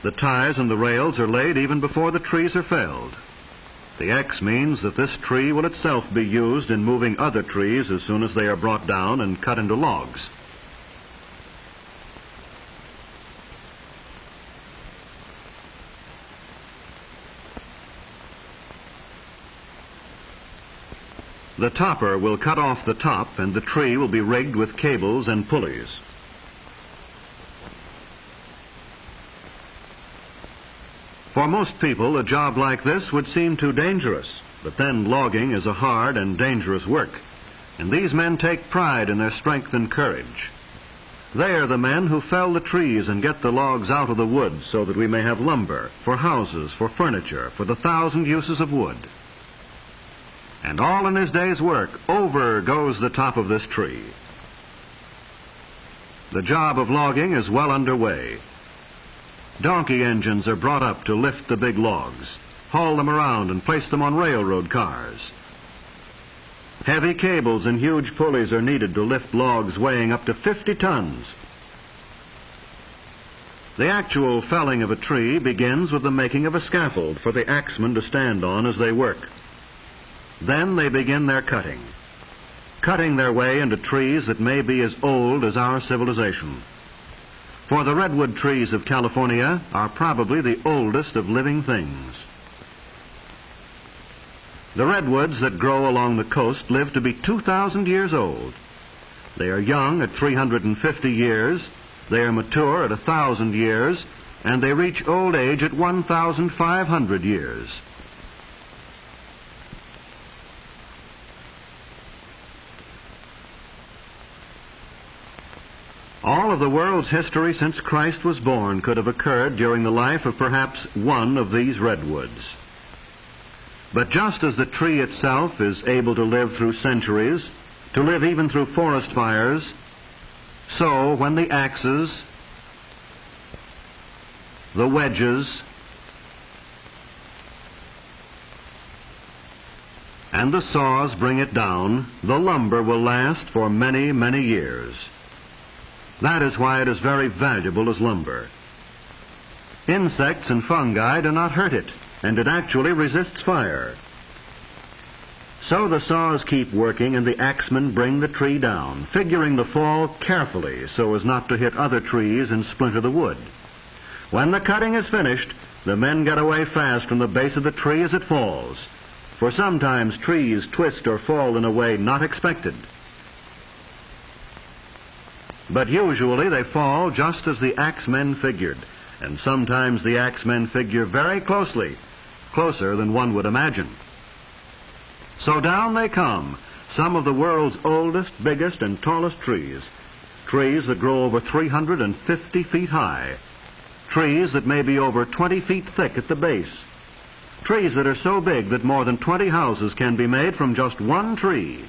The ties and the rails are laid even before the trees are felled. The X means that this tree will itself be used in moving other trees as soon as they are brought down and cut into logs. The topper will cut off the top, and the tree will be rigged with cables and pulleys. For most people, a job like this would seem too dangerous, but then logging is a hard and dangerous work, and these men take pride in their strength and courage. They are the men who fell the trees and get the logs out of the wood so that we may have lumber, for houses, for furniture, for the 1,000 uses of wood. And all in his day's work, over goes the top of this tree. The job of logging is well underway. Donkey engines are brought up to lift the big logs, haul them around and place them on railroad cars. Heavy cables and huge pulleys are needed to lift logs weighing up to 50 tons. The actual felling of a tree begins with the making of a scaffold for the axemen to stand on as they work. Then they begin their cutting their way into trees that may be as old as our civilization. For the redwood trees of California are probably the oldest of living things. The redwoods that grow along the coast live to be 2,000 years old. They are young at 350 years, they are mature at 1,000 years, and they reach old age at 1,500 years. All of the world's history since Christ was born could have occurred during the life of perhaps one of these redwoods. But just as the tree itself is able to live through centuries, to live even through forest fires, so when the axes, the wedges, and the saws bring it down, the lumber will last for many, many years. That is why it is very valuable as lumber. Insects and fungi do not hurt it, and it actually resists fire. So the saws keep working and the axemen bring the tree down, figuring the fall carefully so as not to hit other trees and splinter the wood. When the cutting is finished, the men get away fast from the base of the tree as it falls, for sometimes trees twist or fall in a way not expected. But usually they fall just as the axemen figured, and sometimes the axemen figure very closely, closer than one would imagine. So down they come, some of the world's oldest, biggest, and tallest trees. Trees that grow over 350 feet high. Trees that may be over 20 feet thick at the base. Trees that are so big that more than 20 houses can be made from just one tree.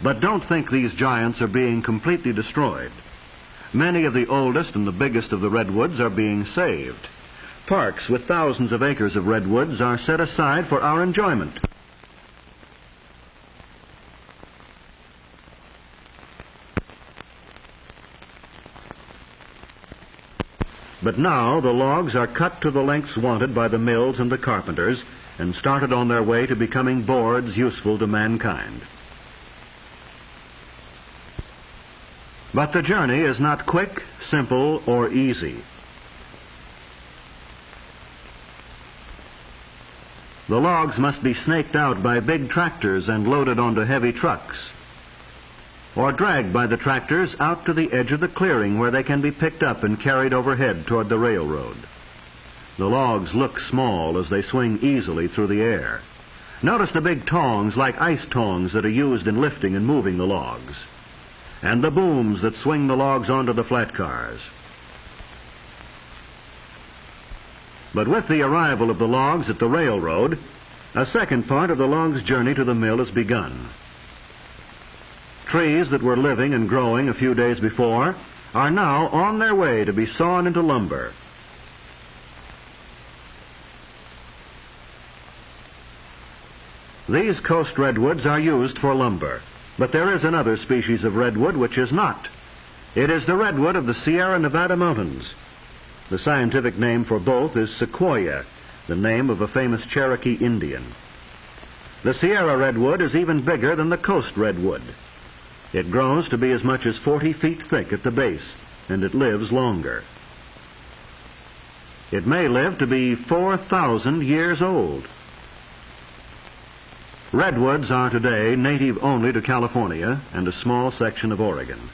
But don't think these giants are being completely destroyed. Many of the oldest and the biggest of the redwoods are being saved. Parks with thousands of acres of redwoods are set aside for our enjoyment. But now the logs are cut to the lengths wanted by the mills and the carpenters and started on their way to becoming boards useful to mankind. But the journey is not quick, simple, or easy. The logs must be snaked out by big tractors and loaded onto heavy trucks, or dragged by the tractors out to the edge of the clearing where they can be picked up and carried overhead toward the railroad. The logs look small as they swing easily through the air. Notice the big tongs like ice tongs that are used in lifting and moving the logs, and the booms that swing the logs onto the flat cars. But with the arrival of the logs at the railroad, a second part of the log's journey to the mill has begun. Trees that were living and growing a few days before are now on their way to be sawn into lumber. These coast redwoods are used for lumber, but there is another species of redwood which is not. It is the redwood of the Sierra Nevada mountains. The scientific name for both is sequoia, the name of a famous Cherokee Indian. The Sierra redwood is even bigger than the coast redwood. It grows to be as much as 40 feet thick at the base, and it lives longer. It may live to be 4,000 years old. Redwoods are today native only to California and a small section of Oregon.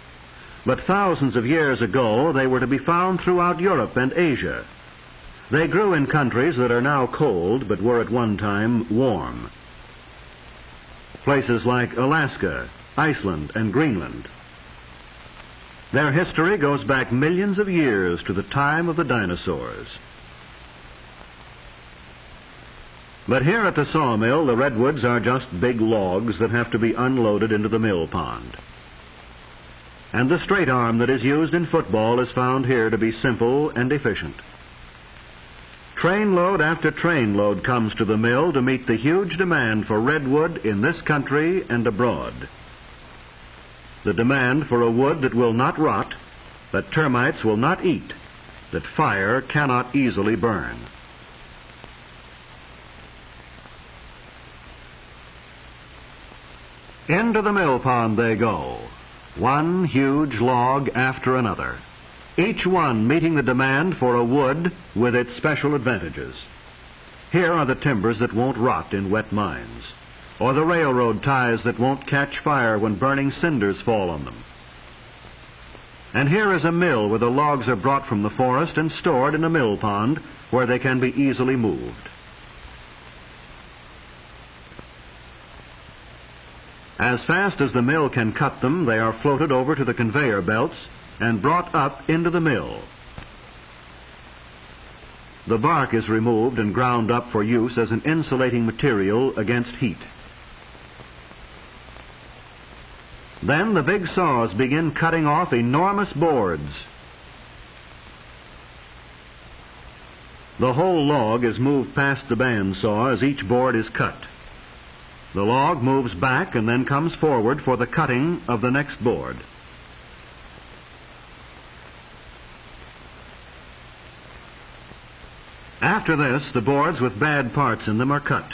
But thousands of years ago, they were to be found throughout Europe and Asia. They grew in countries that are now cold, but were at one time warm. Places like Alaska, Iceland, and Greenland. Their history goes back millions of years to the time of the dinosaurs. But here at the sawmill, the redwoods are just big logs that have to be unloaded into the mill pond. And the straight arm that is used in football is found here to be simple and efficient. Trainload after trainload comes to the mill to meet the huge demand for redwood in this country and abroad. The demand for a wood that will not rot, that termites will not eat, that fire cannot easily burn. Into the mill pond they go, one huge log after another, each one meeting the demand for a wood with its special advantages. Here are the timbers that won't rot in wet mines, or the railroad ties that won't catch fire when burning cinders fall on them. And here is a mill where the logs are brought from the forest and stored in a mill pond where they can be easily moved. As fast as the mill can cut them, they are floated over to the conveyor belts and brought up into the mill. The bark is removed and ground up for use as an insulating material against heat. Then the big saws begin cutting off enormous boards. The whole log is moved past the bandsaw as each board is cut. The log moves back and then comes forward for the cutting of the next board. After this, the boards with bad parts in them are cut.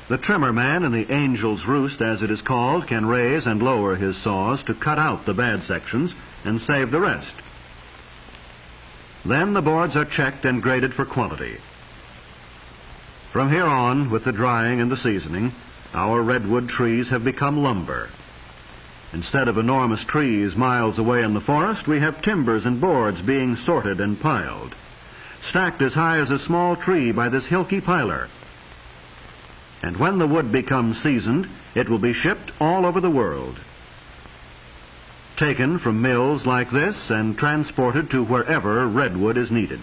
The trimmer man in the angel's roost, as it is called, can raise and lower his saws to cut out the bad sections and save the rest. Then the boards are checked and graded for quality. From here on, with the drying and the seasoning, our redwood trees have become lumber. Instead of enormous trees miles away in the forest, we have timbers and boards being sorted and piled, stacked as high as a small tree by this Hilke piler. And when the wood becomes seasoned, it will be shipped all over the world, taken from mills like this and transported to wherever redwood is needed.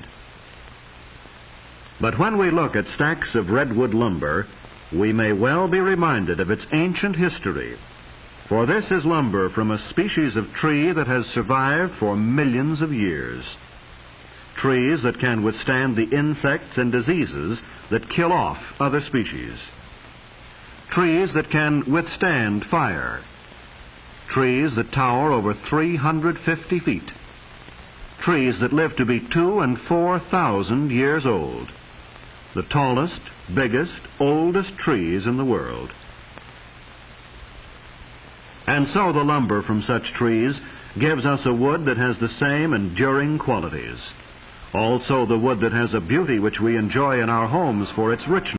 But when we look at stacks of redwood lumber, we may well be reminded of its ancient history, for this is lumber from a species of tree that has survived for millions of years. Trees that can withstand the insects and diseases that kill off other species. Trees that can withstand fire. Trees that tower over 350 feet. Trees that live to be 2,000 and 4,000 years old. The tallest, biggest, oldest trees in the world. And so the lumber from such trees gives us a wood that has the same enduring qualities. Also the wood that has a beauty which we enjoy in our homes for its richness.